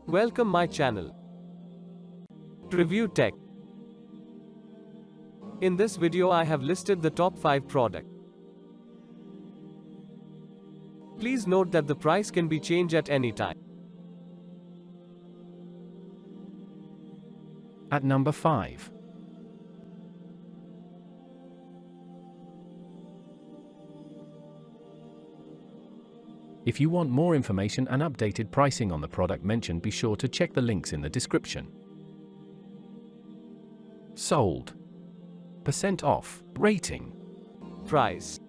Welcome my channel. Review Tech. In this video I have listed the top 5 product. Please note that the price can be changed at any time. At number 5. If you want more information and updated pricing on the product mentioned, be sure to check the links in the description. Sold. % off. Rating. Price.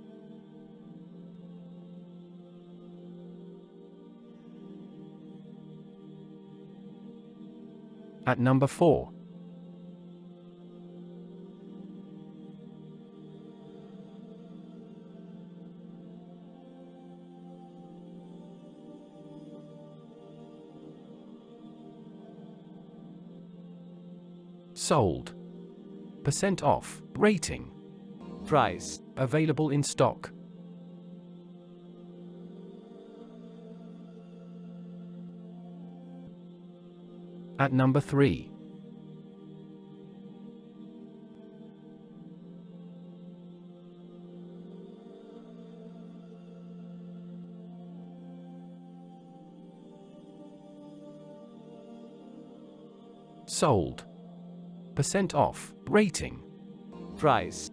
At number 4. Sold. % off. Rating. Price. Available in stock. At number 3. Sold. % off. Rating. Price.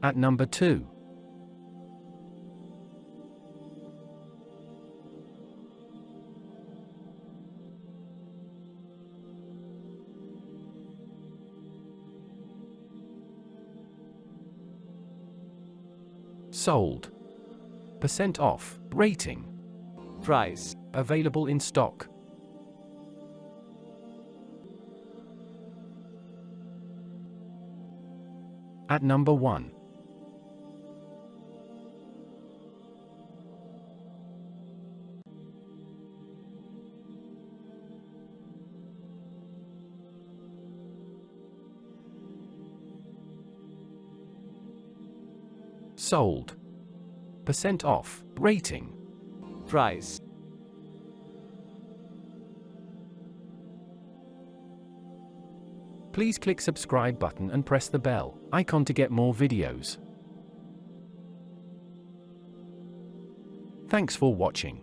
At number 2. Sold. % off. Rating. Price. Available in stock. At number 1. Sold. % off. Rating. Price. Please click subscribe button and press the bell icon to get more videos. Thanks for watching.